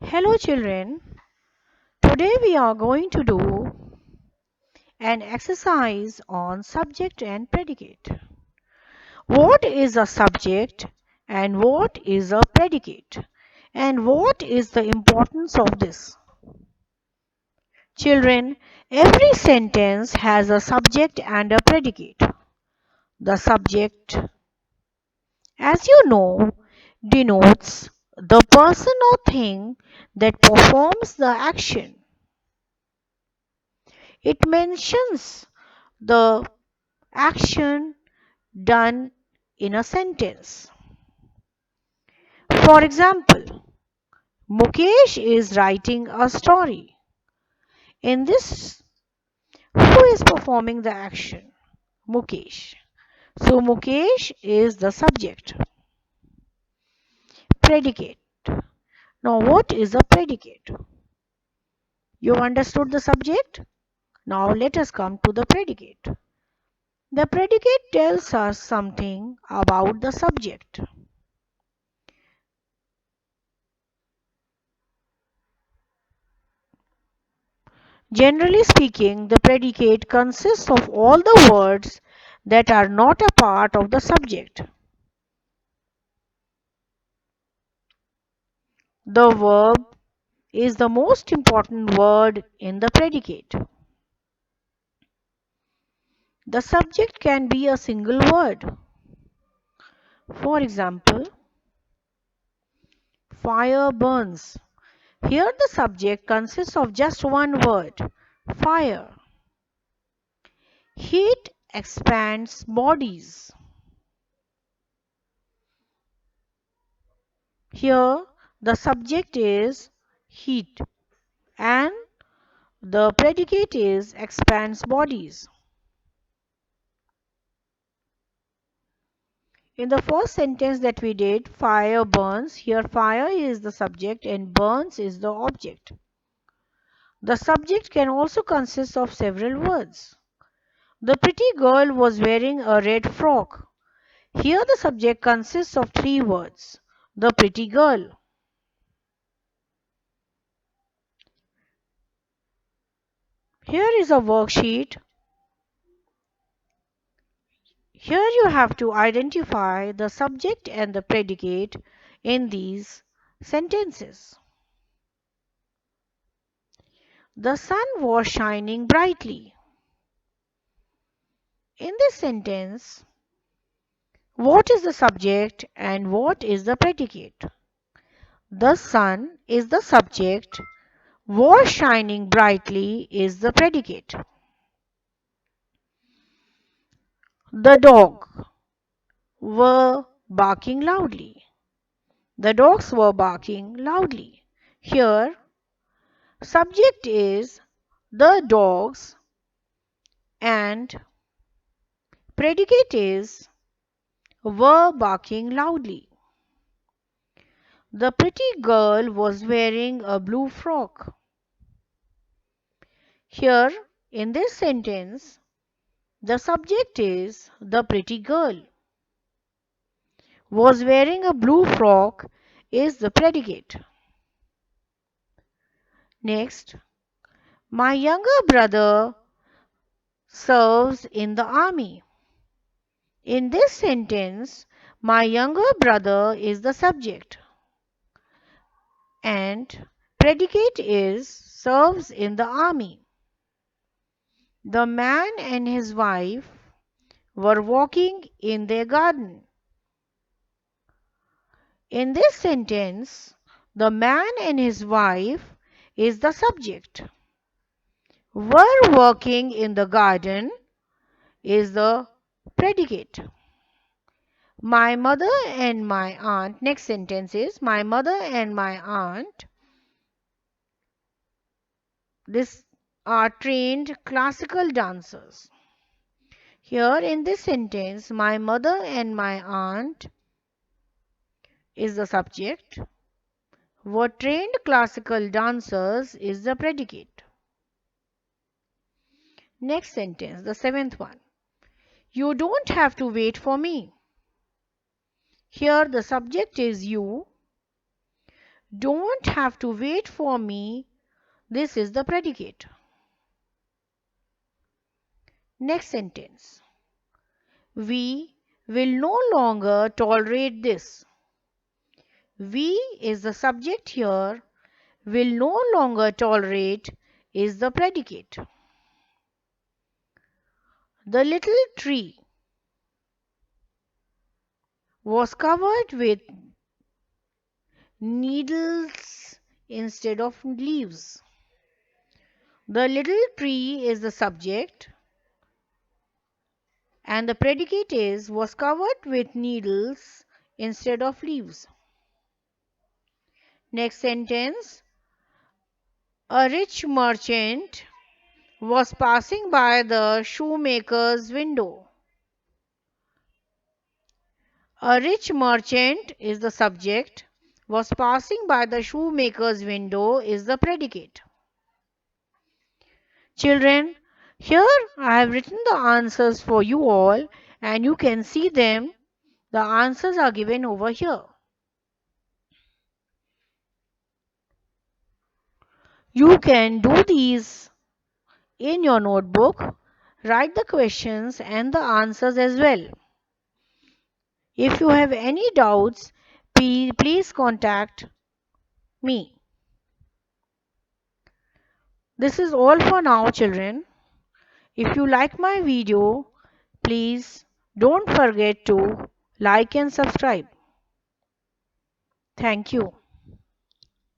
Hello children, today we are going to do an exercise on subject and predicate. What is a subject and what is a predicate? And what is the importance of this? Children, every sentence has a subject and a predicate. The subject, as you know, denotes the person or thing that performs the action. It mentions the action done in a sentence. For example, Mukesh is writing a story. In this, who is performing the action? Mukesh. So Mukesh is the subject. Predicate. Now what is a predicate? You understood the subject? Now let us come to the predicate. The predicate tells us something about the subject. Generally speaking, the predicate consists of all the words that are not a part of the subject. The verb is the most important word in the predicate. The subject can be a single word. For example, fire burns. Here the subject consists of just one word, fire. Heat expands bodies. Here the subject is heat and the predicate is expands bodies. In the first sentence that we did, fire burns, here fire is the subject and burns is the object. The subject can also consist of several words. The pretty girl was wearing a red frock. Here the subject consists of three words. The pretty girl. Here is a worksheet. Here you have to identify the subject and the predicate in these sentences. The sun was shining brightly. In this sentence, what is the subject and what is the predicate? The sun is the subject, was shining brightly is the predicate. The dog were barking loudly. The dogs were barking loudly. Here, subject is the dogs and predicate is were barking loudly. The pretty girl was wearing a blue frock. Here, in this sentence, the subject is the pretty girl. Was wearing a blue frock is the predicate. Next, my younger brother serves in the army. In this sentence, my younger brother is the subject and predicate is serves in the army. The man and his wife were walking in their garden. In this sentence, the man and his wife is the subject. Were working in the garden is the predicate. My mother and my aunt, next sentence is my mother and my aunt, this are trained classical dancers. Here in this sentence, my mother and my aunt is the subject. Were trained classical dancers is the predicate. Next sentence, the seventh one. You don't have to wait for me. Here the subject is you. Don't have to wait for me. This is the predicate. Next sentence. We will no longer tolerate this. We is the subject here. Will no longer tolerate is the predicate. The little tree was covered with needles instead of leaves. The little tree is the subject and the predicate is was covered with needles instead of leaves. Next sentence. A rich merchant was passing by the shoemaker's window. A rich merchant is the subject, was passing by the shoemaker's window is the predicate. Children, here I have written the answers for you all and you can see them. The answers are given over here. You can do these in your notebook. Write the questions and the answers as well. If you have any doubts, please contact me. This is all for now, children. If you like my video, please don't forget to like and subscribe. Thank you.